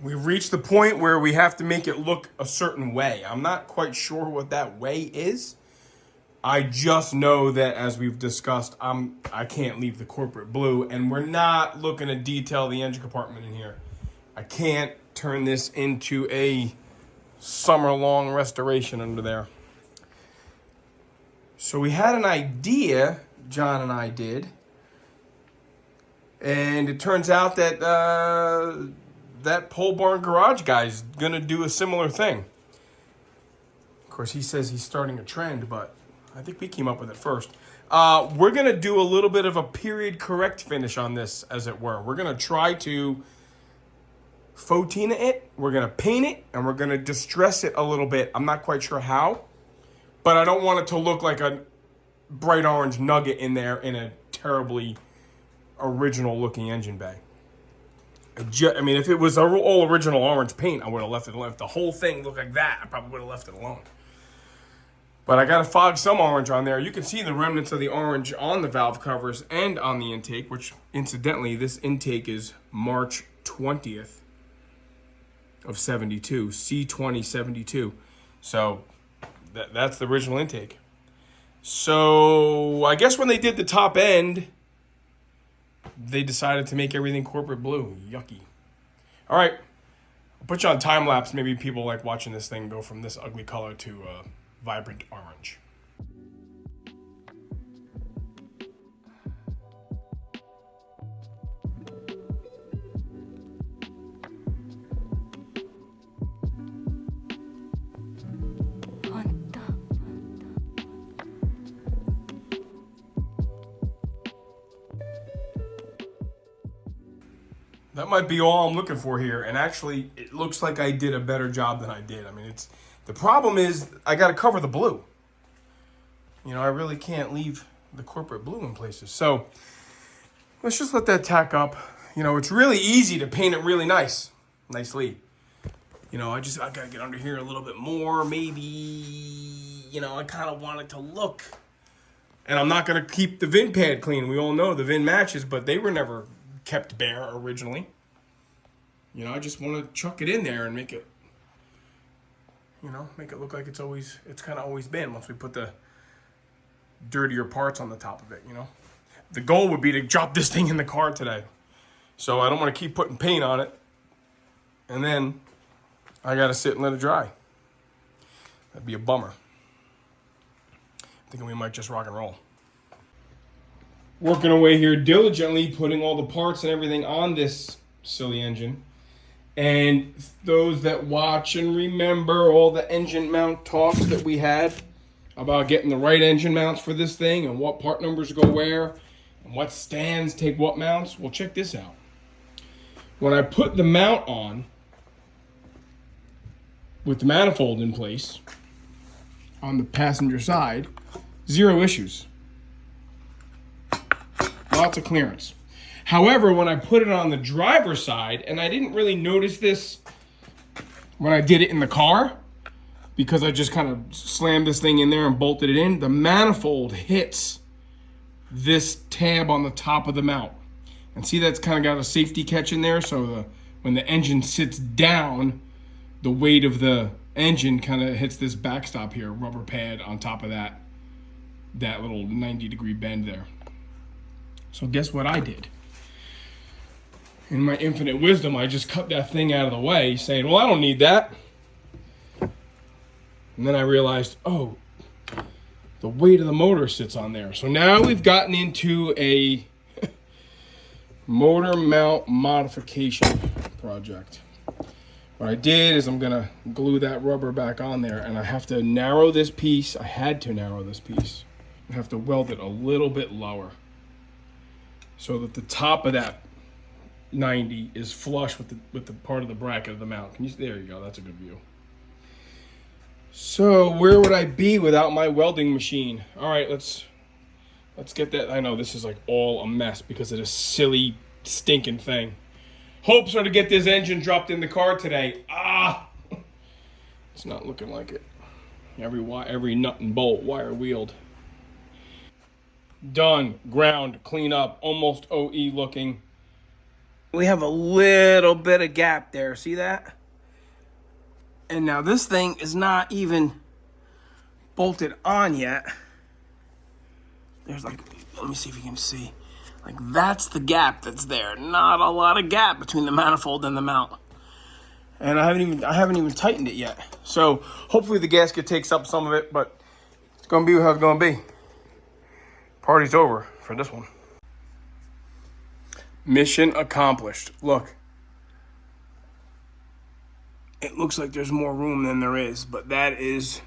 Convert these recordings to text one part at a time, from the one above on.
We've reached the point where we have to make it look a certain way. I'm not quite sure what that way is. I just know that, as we've discussed, I can't leave the corporate blue, and we're not looking to detail the engine compartment in here. I can't turn this into a summer-long restoration under there. So we had an idea, John and I did, and it turns out that that pole barn garage guy's gonna do a similar thing. Of course, he says he's starting a trend, but I think we came up with it first. We're going to do a little bit of a period correct finish on this, as it were. We're going to try to Fotina it, we're going to paint it, and we're going to distress it a little bit. I'm not quite sure how, but I don't want it to look like a bright orange nugget in there in a terribly original looking engine bay. I mean, if it was all original orange paint, I would have left it alone. If the whole thing looked like that, I probably would have left it alone. But I got to fog some orange on there. You can see the remnants of the orange on the valve covers and on the intake, which, incidentally, this intake is March 20th of 72, C2072. So that's the original intake. So I guess when they did the top end, they decided to make everything corporate blue. Yucky. All right. I'll put you on time lapse. Maybe people like watching this thing go from this ugly color to vibrant orange. That might be all I'm looking for here. And actually, it looks like I did a better job than I did. I mean, the problem is I got to cover the blue. You know, I really can't leave the corporate blue in places. So let's just let that tack up. You know, it's really easy to paint it really nicely. You know, I got to get under here a little bit more. Maybe, you know, I kind of want it to look. And I'm not going to keep the VIN pad clean. We all know the VIN matches, but they were never kept bare originally. You know, I just want to chuck it in there and make it, you know, make it look like it's kind of always been once we put the dirtier parts on the top of it, you know. The goal would be to drop this thing in the car today. So I don't want to keep putting paint on it. And then I got to sit and let it dry. That'd be a bummer. Thinking we might just rock and roll. Working away here diligently, putting all the parts and everything on this silly engine. And those that watch and remember all the engine mount talks that we had about getting the right engine mounts for this thing and what part numbers go where and what stands take what mounts, well, check this out. When I put the mount on with the manifold in place on the passenger side, 0 issues. Lots of clearance. However, when I put it on the driver's side, and I didn't really notice this when I did it in the car, because I just kind of slammed this thing in there and bolted it in, the manifold hits this tab on the top of the mount. And see, that's kind of got a safety catch in there, so when the engine sits down, the weight of the engine kind of hits this backstop here, rubber pad on top of that little 90-degree bend there. So guess what I did? In my infinite wisdom, I just cut that thing out of the way, saying, well, I don't need that. And then I realized, oh, the weight of the motor sits on there. So now we've gotten into a motor mount modification project. What I did is I'm gonna glue that rubber back on there, and I have to narrow this piece. I had to narrow this piece. I have to weld it a little bit lower so that the top of that 90 is flush with the part of the bracket of the mount. There you go, that's a good view. So where would I be without my welding machine? All right, let's get that. I know this is like all a mess because of this silly stinking thing. Hopes are to get this engine dropped in the car today. It's not looking like it. Every nut and bolt wire wheeled. Done, ground, clean up, almost OE looking. we have a little bit of gap there. See that? And now this thing is not even bolted on yet. There's like, let me see if you can see. Like that's the gap that's there. Not a lot of gap between the manifold and the mount. And I haven't even tightened it yet. So hopefully the gasket takes up some of it, but it's gonna be how it's gonna be. Party's over for this one. Mission accomplished. Look. It looks like there's more room than there is, but that is,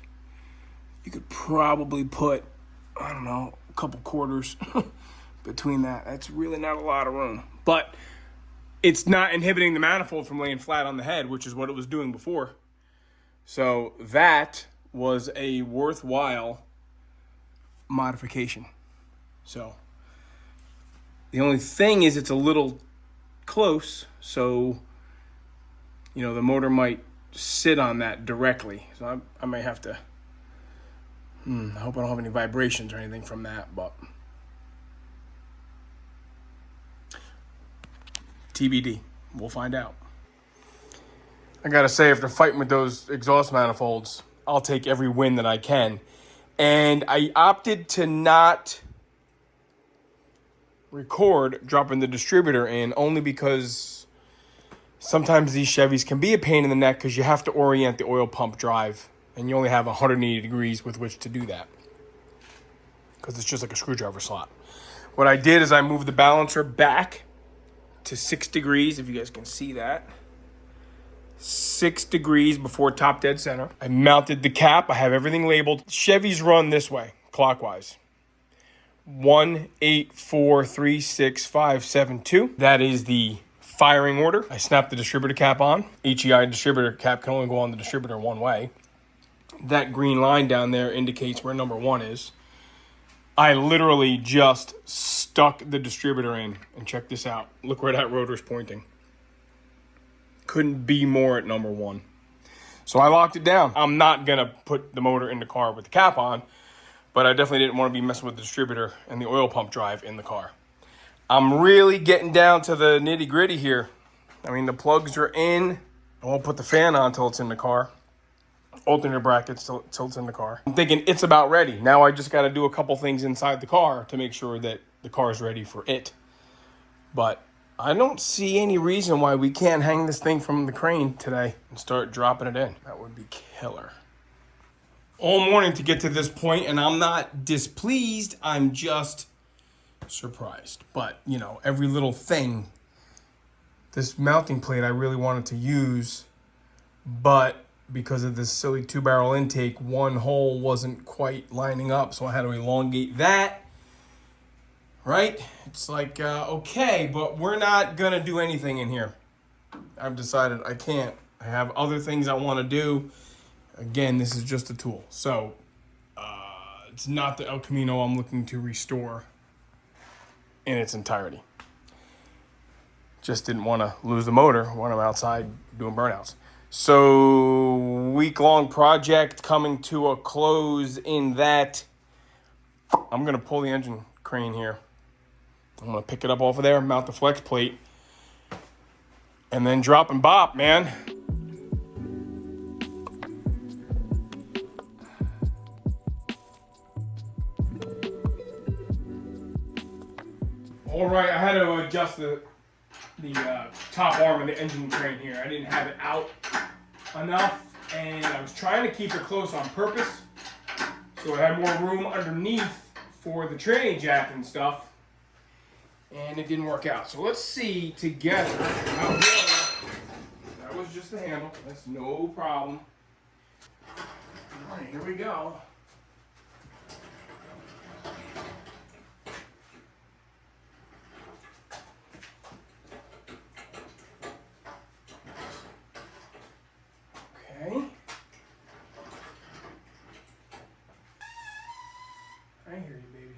you could probably put, I don't know, a couple quarters between that. That's really not a lot of room. But it's not inhibiting the manifold from laying flat on the head, which is what it was doing before. So that was a worthwhile modification. So the only thing is it's a little close, so you know, the motor might sit on that directly. So I may have to, I hope I don't have any vibrations or anything from that, but TBD, we'll find out. I gotta say, after fighting with those exhaust manifolds, I'll take every win that I can. And I opted to not record dropping the distributor in only because sometimes these Chevys can be a pain in the neck because you have to orient the oil pump drive and you only have 180 degrees with which to do that because it's just like a screwdriver slot. What I did is I moved the balancer back to 6 degrees, if you guys can see that. 6 degrees before top dead center. I mounted the cap. I have everything labeled. Chevys run this way, clockwise. 1, 8, 4, 3, 6, 5, 7, 2. That is the firing order. I snapped the distributor cap on. HEI distributor cap can only go on the distributor one way. That green line down there indicates where number 1 is. I literally just stuck the distributor in, and check this out. Look where that rotor's pointing. Couldn't be more at number 1. So I locked it down. I'm not gonna put the motor in the car with the cap on, but I definitely didn't want to be messing with the distributor and the oil pump drive in the car. I'm really getting down to the nitty gritty here. I mean, the plugs are in. I won't put the fan on until it's in the car. Alternator brackets till it's in the car. I'm thinking it's about ready. Now I just got to do a couple things inside the car to make sure that the car is ready for it. But I don't see any reason why we can't hang this thing from the crane today and start dropping it in. That would be killer. All morning to get to this point, and I'm not displeased. I'm just surprised. But, you know, every little thing. This mounting plate I really wanted to use, but because of this silly 2-barrel intake, one hole wasn't quite lining up, so I had to elongate that. Right? It's like, okay, but we're not gonna do anything in here. I've decided I can't. I have other things I want to do. Again, this is just a tool. So, it's not the El Camino I'm looking to restore in its entirety. Just didn't want to lose the motor when I'm outside doing burnouts. So, week-long project coming to a close in that I'm going to pull the engine crane here. I'm going to pick it up off of there, mount the flex plate, and then drop and bop, man. All right, I had to adjust the top arm of the engine crane here. I didn't have it out enough, and I was trying to keep it close on purpose so I had more room underneath for the tranny jack and stuff, and it didn't work out. So let's see together how well. That was just the handle. That's no problem. All right, here we go. Okay. I hear you, baby.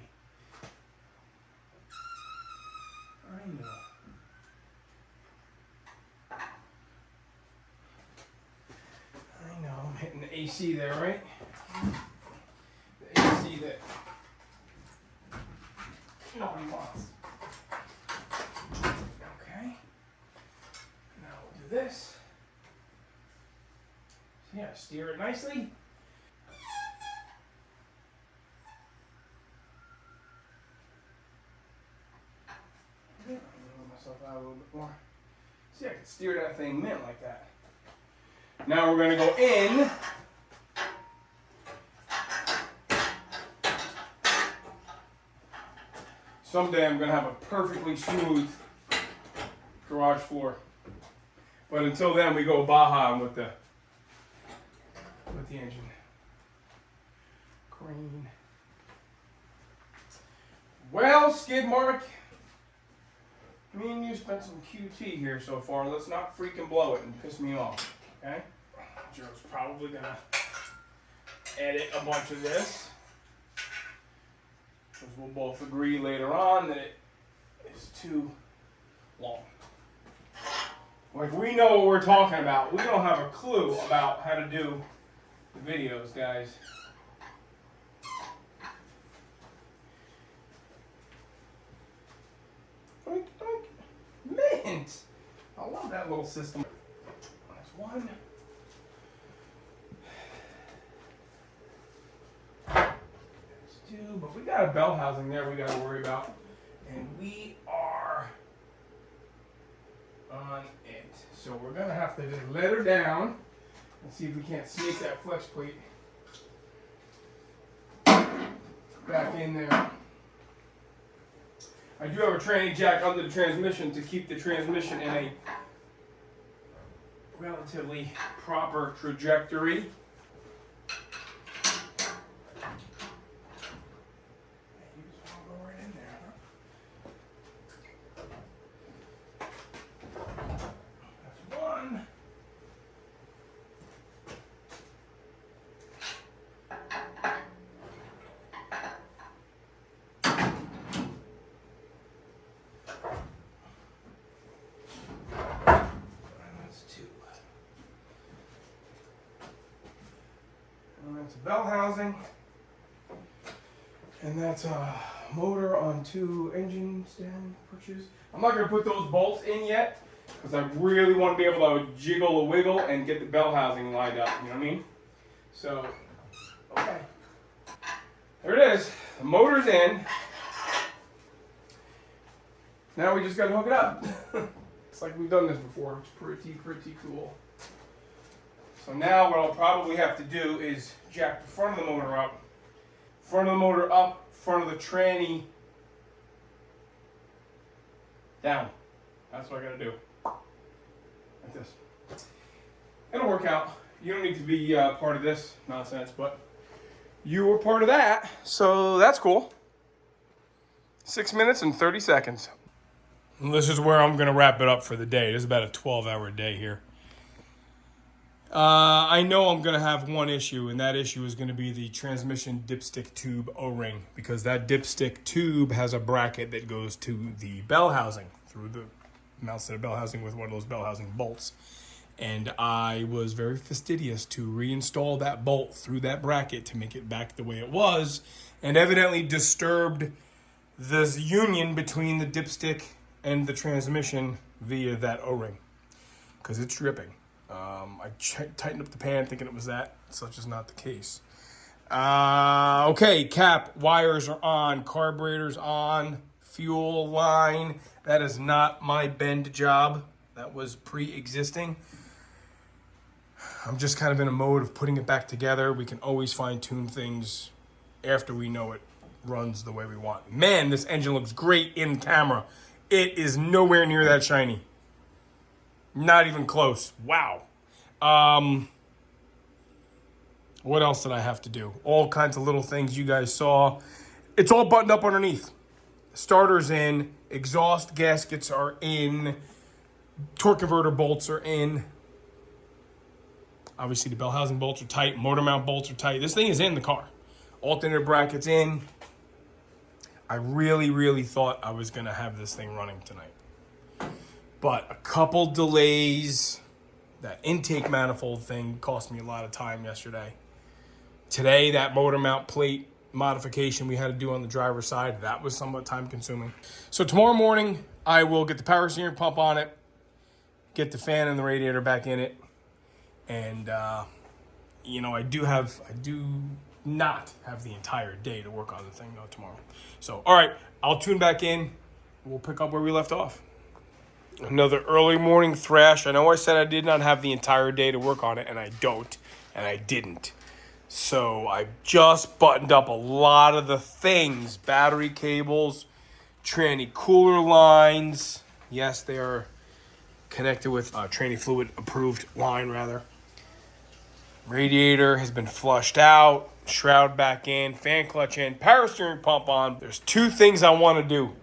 I know. I know. I'm hitting the AC there, right? The AC that nobody wants. Okay. this. So yeah, steer it nicely. I'm gonna move myself out a little bit more. See, I can steer that thing mint like that. Now we're gonna go in. Someday I'm gonna have a perfectly smooth garage floor. But until then, we go Baja with the engine. Crane. Well, Skid Mark, me and you spent some QT here so far. Let's not freaking blow it and piss me off, okay? Joe's probably gonna edit a bunch of this, because we'll both agree later on that it is too long. Like, we know what we're talking about. We don't have a clue about how to do the videos, guys. Doink, doink. Mint! I love that little system. That's one. That's two. But we got a bell housing there we got to worry about. And we are on it. So we're going to have to just let her down and see if we can't sneak that flex plate back in there. I do have a tranny jack under the transmission to keep the transmission in a relatively proper trajectory. That's a bell housing, and that's a motor on two engine stand perches. I'm not going to put those bolts in yet because I really want to be able to jiggle a wiggle and get the bell housing lined up, you know what I mean? So, okay. There it is. The motor's in. Now we just got to hook it up. It's like we've done this before. It's pretty cool. So now what I'll probably have to do is jack the front of the motor up, front of the motor up, front of the tranny down. That's what I gotta do. Like this. It'll work out. You don't need to be part of this nonsense, but you were part of that, so that's cool. 6 minutes and 30 seconds. And this is where I'm gonna wrap it up for the day. This is about a 12-hour day here. I know I'm going to have one issue, and that issue is going to be the transmission dipstick tube O-ring, because that dipstick tube has a bracket that goes to the bell housing, through the mounts to the bell housing with one of those bell housing bolts. And I was very fastidious to reinstall that bolt through that bracket to make it back the way it was, and evidently disturbed the union between the dipstick and the transmission via that O-ring, because it's dripping. I tightened up the pan thinking it was that. Such is not the case. Okay, cap, wires are on, carburetor's on, fuel line. That is not my bend job. That was pre-existing. I'm just kind of in a mode of putting it back together. We can always fine-tune things after we know it runs the way we want. Man, this engine looks great in camera. It is nowhere near that shiny. Not even close. Wow. What else did I have to do? All kinds of little things you guys saw. It's all buttoned up underneath. Starter's in. Exhaust gaskets are in. Torque converter bolts are in. Obviously, the bell housing bolts are tight. Motor mount bolts are tight. This thing is in the car. Alternator brackets in. I really thought I was going to have this thing running tonight. But a couple delays, that intake manifold thing cost me a lot of time yesterday. Today, that motor mount plate modification we had to do on the driver's side, that was somewhat time consuming. So tomorrow morning, I will get the power steering pump on it, get the fan and the radiator back in it. And, you know, I do not have the entire day to work on the thing, though, tomorrow. So, all right, I'll tune back in. We'll pick up where we left off. Another early morning thrash. I know I said I did not have the entire day to work on it, and I don't, and I didn't. So I just buttoned up a lot of the things. Battery cables, tranny cooler lines. Yes, they are connected with tranny fluid approved line, rather. Radiator has been flushed out. Shroud back in. Fan clutch in. Power steering pump on. There's two things I want to do.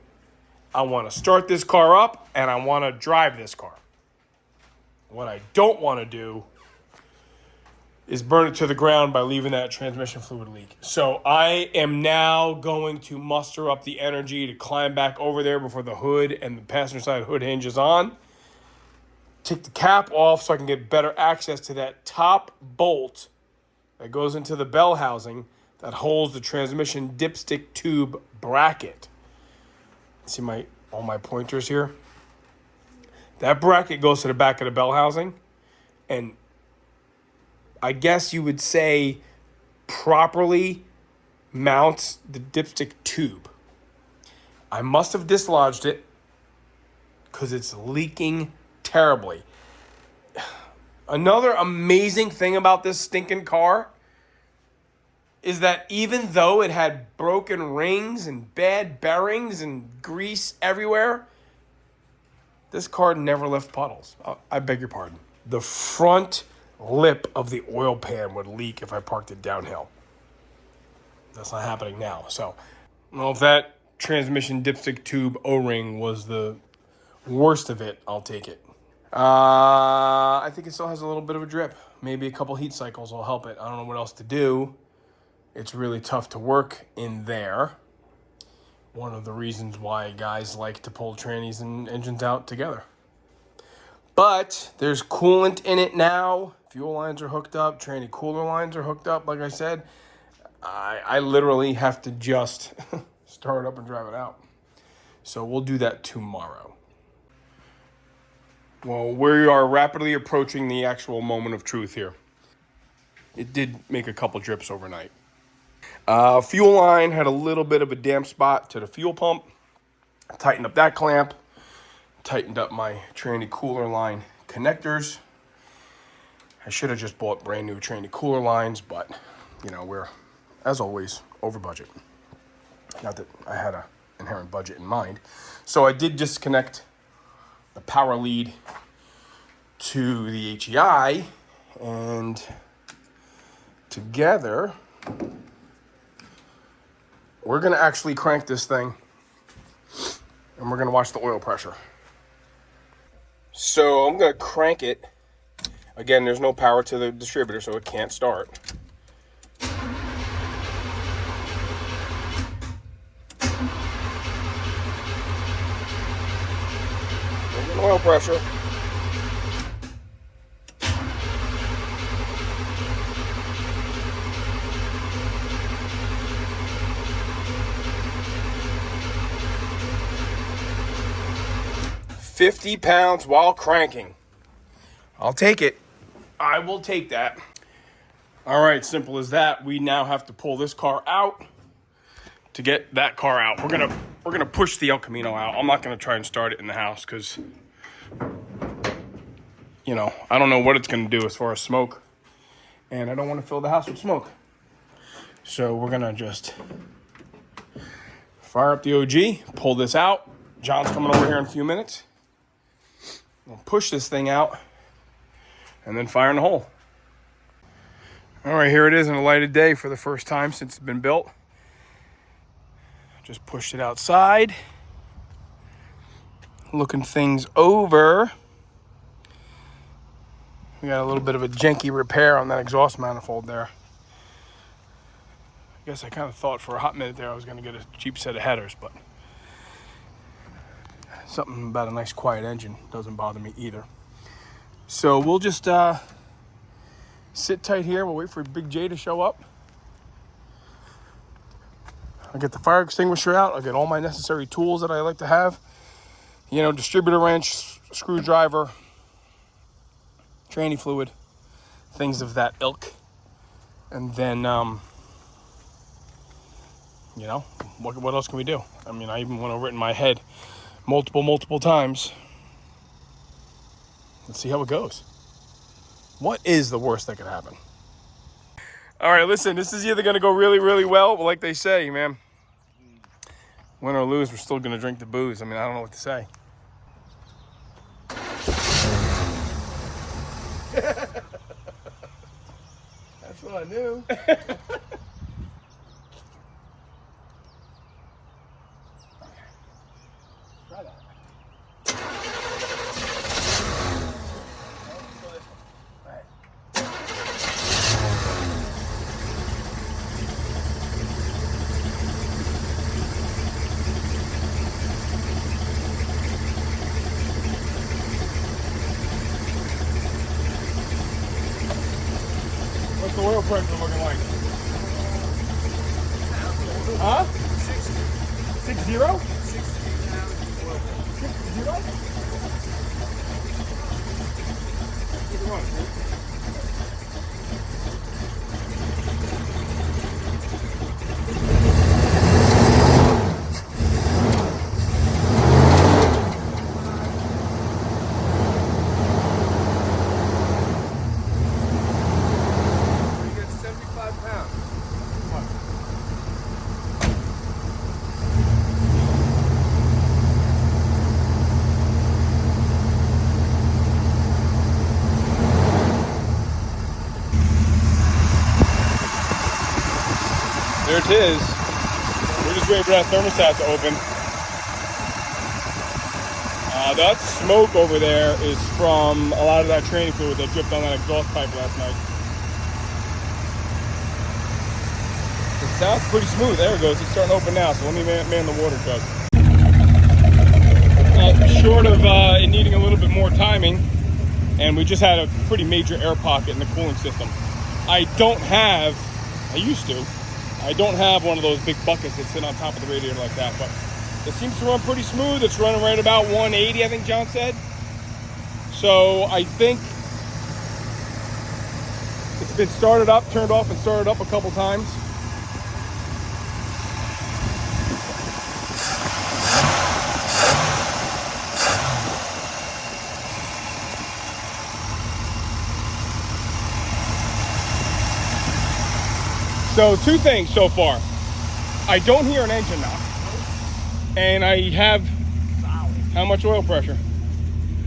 I want to start this car up, and I want to drive this car. What I don't want to do is burn it to the ground by leaving that transmission fluid leak. So I am now going to muster up the energy to climb back over there before the hood and the passenger side hood hinge is on. Take the cap off so I can get better access to that top bolt that goes into the bell housing that holds the transmission dipstick tube bracket. See all my pointers here? That bracket goes to the back of the bell housing, and I guess you would say properly mounts the dipstick tube. I must have dislodged it because it's leaking terribly. Another amazing thing about this stinking car is that even though it had broken rings and bad bearings and grease everywhere, this car never left puddles. I beg your pardon. The front lip of the oil pan would leak if I parked it downhill. That's not happening now. So, I don't know if that transmission dipstick tube O-ring was the worst of it. I'll take it. I think it still has a little bit of a drip. Maybe a couple heat cycles will help it. I don't know what else to do. It's really tough to work in there. One of the reasons why guys like to pull trannies and engines out together. But there's coolant in it now. Fuel lines are hooked up. Tranny cooler lines are hooked up. Like I said, I literally have to just start it up and drive it out. So we'll do that tomorrow. Well, we are rapidly approaching the actual moment of truth here. It did make a couple drips overnight. Fuel line had a little bit of a damp spot to the fuel pump. I tightened up that clamp. Tightened up my tranny cooler line connectors. I should have just bought brand new tranny cooler lines, but you know, we're, as always, over budget. Not that I had an inherent budget in mind. So I did disconnect the power lead to the HEI, and together we're going to actually crank this thing, and we're going to watch the oil pressure. So I'm going to crank it. Again, there's no power to the distributor, so it can't start. Oil pressure. £50 while cranking. I'll take it. I will take that. All right, simple as that. We now have to pull this car out to get that car out. We're gonna push the El Camino out. I'm not gonna try and start it in the house because, you know, I don't know what it's gonna do as far as smoke, and I don't want to fill the house with smoke. So we're gonna just fire up the OG, pull this out. John's coming over here in a few minutes. We'll push this thing out and then fire in the hole. All right, here it is in a lighted day for the first time since it's been built. Just pushed it outside. Looking things over. We got a little bit of a janky repair on that exhaust manifold there. I guess I kind of thought for a hot minute there I was going to get a cheap set of headers, but something about a nice quiet engine doesn't bother me either. So we'll just sit tight here. We'll wait for Big J to show up. I'll get the fire extinguisher out. I'll get all my necessary tools that I like to have. You know, distributor wrench, screwdriver, tranny fluid, things of that ilk. And then, you know, what else can we do? I mean, I even went over it in my head multiple times. Let's see how it goes. What is the worst that could happen? All right, listen, this is either going to go really well, but like they say, man, win or lose, we're still going to drink the booze. I mean, I don't know what to say. That's what I knew. Try that. What's the oil pressure looking like? Huh? 6-0? 6-0? There it is. We're just waiting for that thermostat to open. That smoke over there is from a lot of that training fluid that dripped on that exhaust pipe last night. It sounds pretty smooth. There it goes. It's starting to open now, so let me man the water truck. Short of it needing a little bit more timing, and we just had a pretty major air pocket in the cooling system. I used to. I don't have one of those big buckets that sit on top of the radiator like that, but it seems to run pretty smooth. It's running right about 180, I think John said. So I think it's been started up, turned off, and started up a couple times. So 2 things so far. I don't hear an engine knock. And I have how much oil pressure?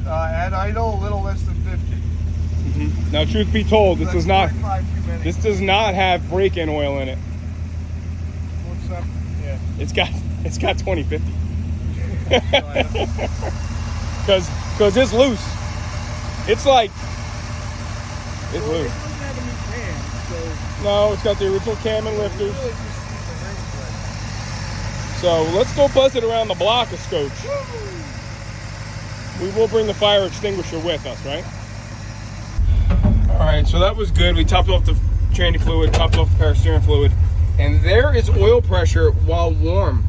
At idle, a little less than 50. Now, truth be told, this does not 45 too many. this does not have break-in oil in it. What's up? Yeah. It's got 2050. Because it's loose. It's like it's Well, loose. it doesn't have a new can, so No, it's got the original cam and you lifters. really just use the ring thread. So let's go buzz it around the block a scotch. We will bring the fire extinguisher with us, right? All right, so that was good. We topped off the tranny fluid, topped off the power steering fluid, and there is oil pressure while warm.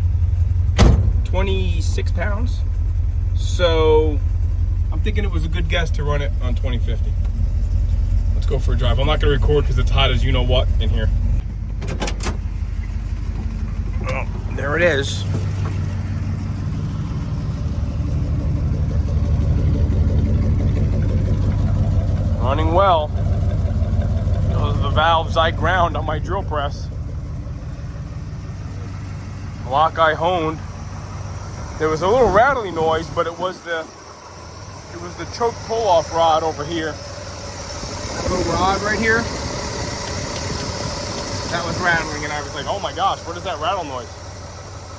26 pounds. So I'm thinking it was a good guess to run it on 2050. Let's go for a drive. I'm not gonna record because it's hot as you know what in here. Oh, there it is. Running well. Those are the valves I ground on my drill press. Block I honed. There was a little rattling noise, but it was the choke pull-off rod over here. That little rod right here. That was rattling, and I was like, oh my gosh, what is that rattle noise?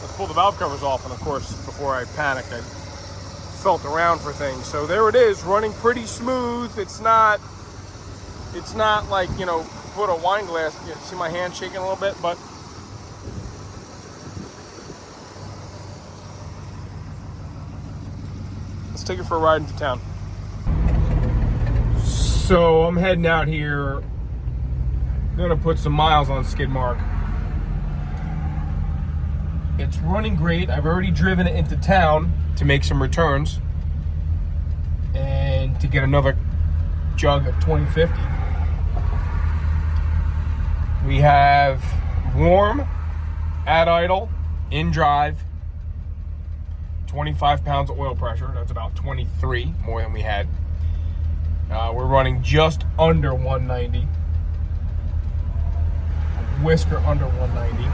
Let's pull the valve covers off, and of course, before I panicked, I felt around for things. So there it is, running pretty smooth. It's not like, you know, put a wine glass. You see my hand shaking a little bit, but let's take it for a ride into town. So I'm heading out here. Gonna put some miles on skid mark. It's running great. I've already driven it into town to make some returns and to get another jug at 2050. We have warm, at idle, in drive, 25 pounds of oil pressure. That's about 23 more than we had. We're running just under 190. A whisker under 190.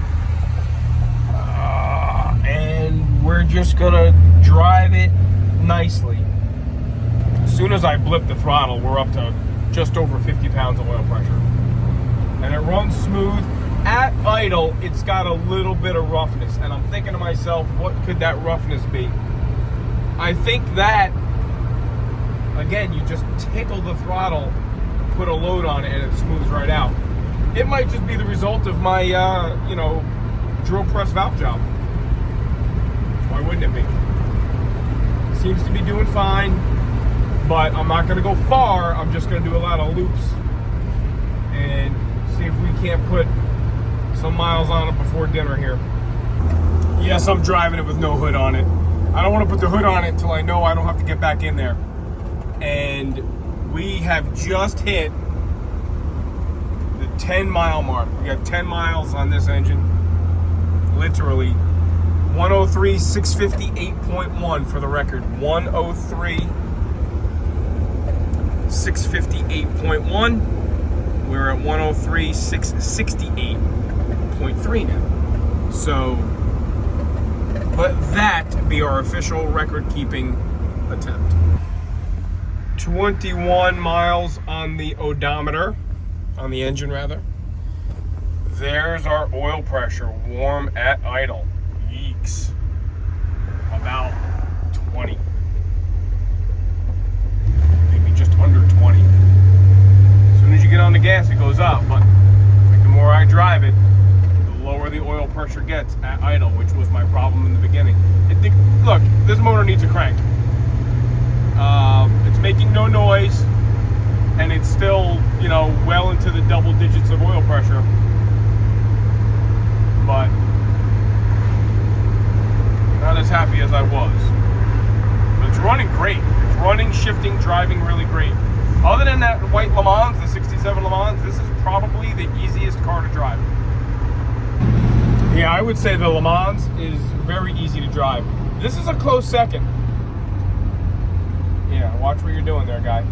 And we're just gonna drive it nicely. As soon as I blip the throttle, we're up to just over 50 pounds of oil pressure. And it runs smooth. At idle, it's got a little bit of roughness. And I'm thinking to myself, what could that roughness be? I think that, again, you just tickle the throttle, put a load on it, and it smooths right out. It might just be the result of my, drill press valve job. Why wouldn't it be? Seems to be doing fine, but I'm not going to go far. I'm just going to do a lot of loops and see if we can't put some miles on it before dinner here. Yes, I'm driving it with no hood on it. I don't want to put the hood on it until I know I don't have to get back in there. And we have just hit the 10-mile mark. We got 10 miles on this engine. Literally 103 658.1 for the record. 103 658.1. We're at 103 668.3 now. So let that be our official record-keeping attempt. 21 miles on the odometer, on the engine rather. There's our oil pressure, warm at idle. Yeeks. About 20. Maybe just under 20. As soon as you get on the gas, it goes up, but like the more I drive it, the lower the oil pressure gets at idle, which was my problem in the beginning. Look, this motor needs a crank. It's making no noise, and it's still, well into the double digits of oil pressure. But not as happy as I was. But it's running great. It's running, shifting, driving really great. Other than that white Le Mans, the 67 Le Mans, this is probably the easiest car to drive. Yeah, I would say the Le Mans is very easy to drive. This is a close second. Yeah, watch what you're doing there, guy.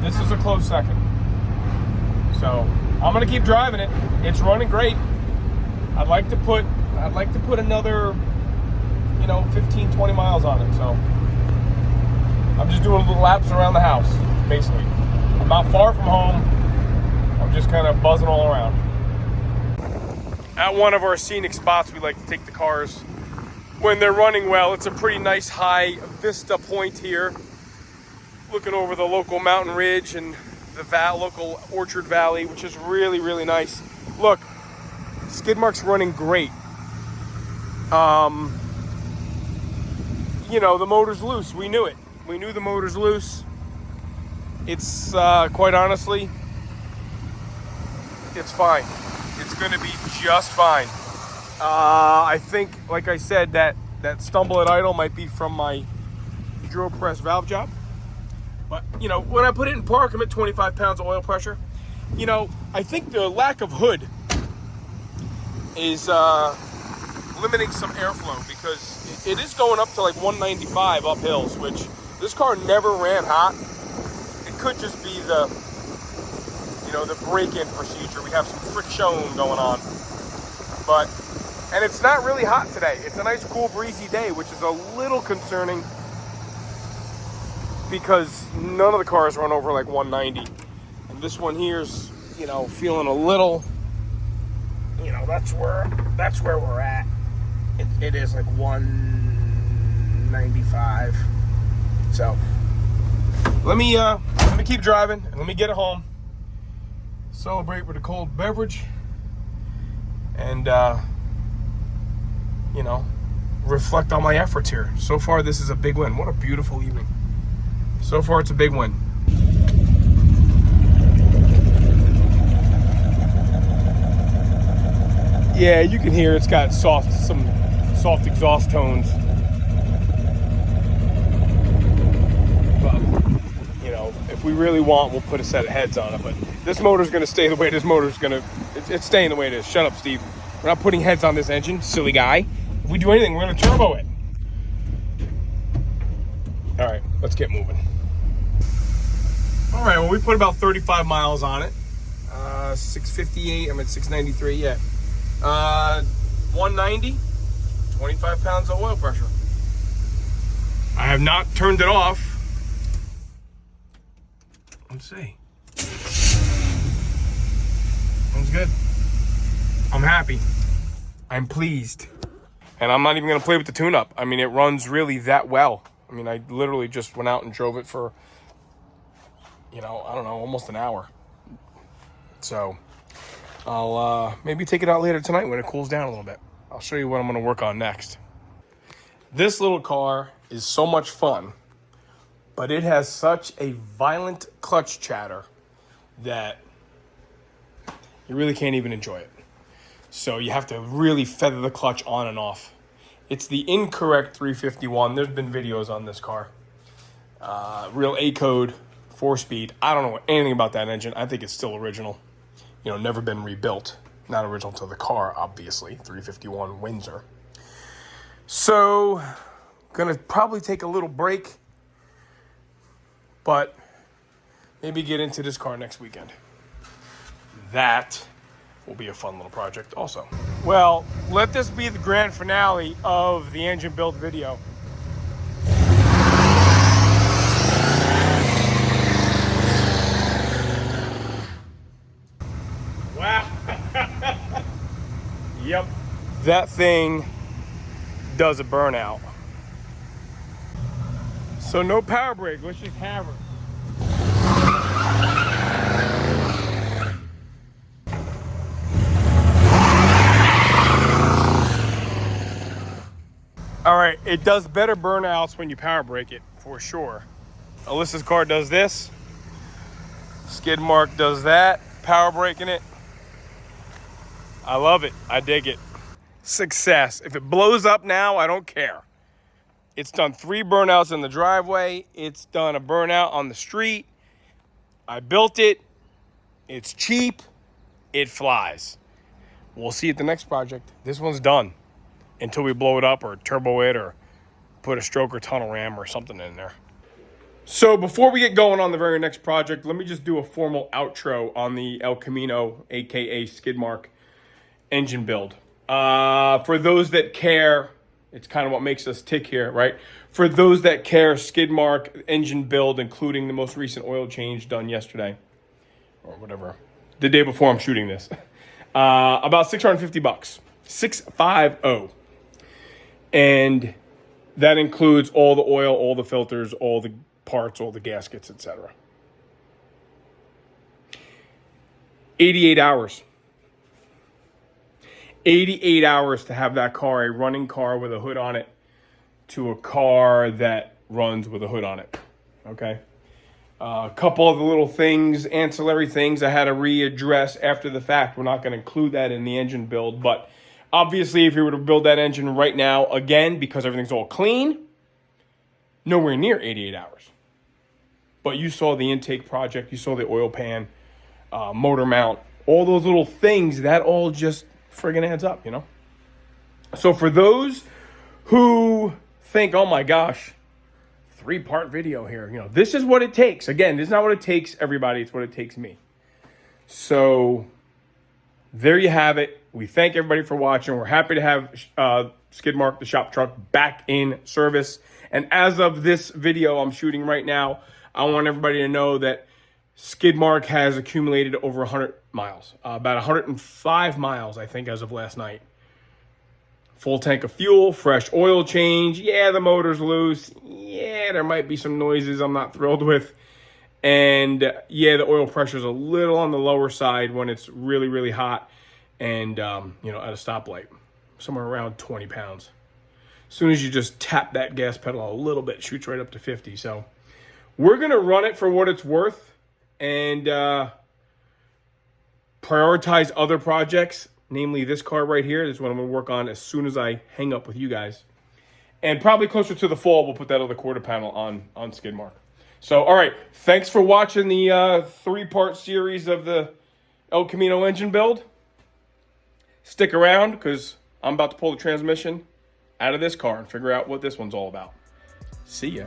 This is a close second. So I'm gonna keep driving it. It's running great. I'd like to put another, 15, 20 miles on it. So I'm just doing little laps around the house, basically. I'm not far from home. I'm just kind of buzzing all around. At one of our scenic spots, we like to take the cars when they're running well. It's a pretty nice high vista point here, looking over the local mountain ridge and the local Orchard Valley, which is really, really nice. Look, skid mark's running great. The motor's loose. We knew it. We knew the motor's loose. It's, quite honestly, it's fine. It's going to be just fine. I think, like I said, that stumble at idle might be from my drill press valve job. But, when I put it in park, I'm at 25 pounds of oil pressure. I think the lack of hood is limiting some airflow, because it is going up to like 195 up hills, which this car never ran hot. It could just be the break-in procedure. We have some friction going on. And it's not really hot today. It's a nice, cool, breezy day, which is a little concerning because none of the cars run over like 190. And this one here's, feeling a little, that's where we're at. It is like 195. So let me keep driving and let me get it home. Celebrate with a cold beverage. And reflect on my efforts here. So far, this is a big win. What a beautiful evening. So far, it's a big win. Yeah, you can hear it's got some soft exhaust tones. But, if we really want, we'll put a set of heads on it. But this motor's gonna stay the way this motor's gonna, it's staying the way it is. Shut up, Steve. We're not putting heads on this engine, silly guy. If we do anything, we're gonna turbo it. All right, let's get moving. All right, well, we put about 35 miles on it. 658, I'm at 693, yeah. 190, 25 pounds of oil pressure. I have not turned it off. Let's see. Sounds good. I'm happy. I'm pleased. And I'm not even gonna play with the tune-up. I mean, it runs really that well. I mean, I literally just went out and drove it for, you know, I don't know, almost an hour. So I'll maybe take it out later tonight when it cools down a little bit. I'll show you what I'm gonna work on next. This little car is so much fun, but it has such a violent clutch chatter that you really can't even enjoy it. So you have to really feather the clutch on and off. It's the incorrect 351. There's been videos on this car. Real A code, 4-speed. I don't know anything about that engine. I think it's still original. You know, never been rebuilt. Not original to the car, obviously. 351 Windsor. So, gonna probably take a little break, but maybe get into this car next weekend. That will be a fun little project also. Well, let this be the grand finale of the engine build video. Wow. Yep. That thing does a burnout. So no power brake, let's just have her. All right, it does better burnouts when you power brake it, for sure. Alyssa's car does this. Skid Mark does that, power braking it. I love it, I dig it. Success. If it blows up now, I don't care. It's done 3 burnouts in the driveway. It's done a burnout on the street. I built it. It's cheap. It flies. We'll see at the next project. This one's done until we blow it up or turbo it or put a stroke or tunnel ram or something in there. So before we get going on the very next project, let me just do a formal outro on the El Camino, aka Skid Mark engine build. For those that care, it's kind of what makes us tick here, right? For those that care, Skid Mark engine build, including the most recent oil change done yesterday, or whatever, the day before I'm shooting this, about $650, 650, and that includes all the oil, all the filters, all the parts, all the gaskets, etc. 88 hours. 88 hours to have that car, a running car with a hood on it, to a car that runs with a hood on it, okay? A couple of the little things, ancillary things I had to readdress after the fact. We're not going to include that in the engine build, but obviously if you were to build that engine right now, again, because everything's all clean, nowhere near 88 hours. But you saw the intake project, you saw the oil pan, motor mount, all those little things, that all just friggin' adds up, you know? So for those who think, oh my gosh, 3-part video here, you know, this is what it takes. Again, this is not what it takes everybody, it's what it takes me. So there you have it. We thank everybody for watching. We're happy to have Skid Mark, the shop truck, back in service. And as of this video I'm shooting right now, I want everybody to know that Skid Mark has accumulated over 100 miles, about 105 miles, I think, as of last night. Full tank of fuel, fresh oil change. Yeah, the motor's loose. Yeah, there might be some noises I'm not thrilled with. And yeah, the oil pressure's a little on the lower side when it's really, really hot and, you know, at a stoplight, somewhere around 20 pounds. As soon as you just tap that gas pedal a little bit, it shoots right up to 50. So we're going to run it for what it's worth and prioritize other projects, namely this car right here. This is what I'm going to work on as soon as I hang up with you guys. And probably closer to the fall, we'll put that other quarter panel on Skid Mark. So, all right. Thanks for watching the 3-part series of the El Camino engine build. Stick around because I'm about to pull the transmission out of this car and figure out what this one's all about. See ya.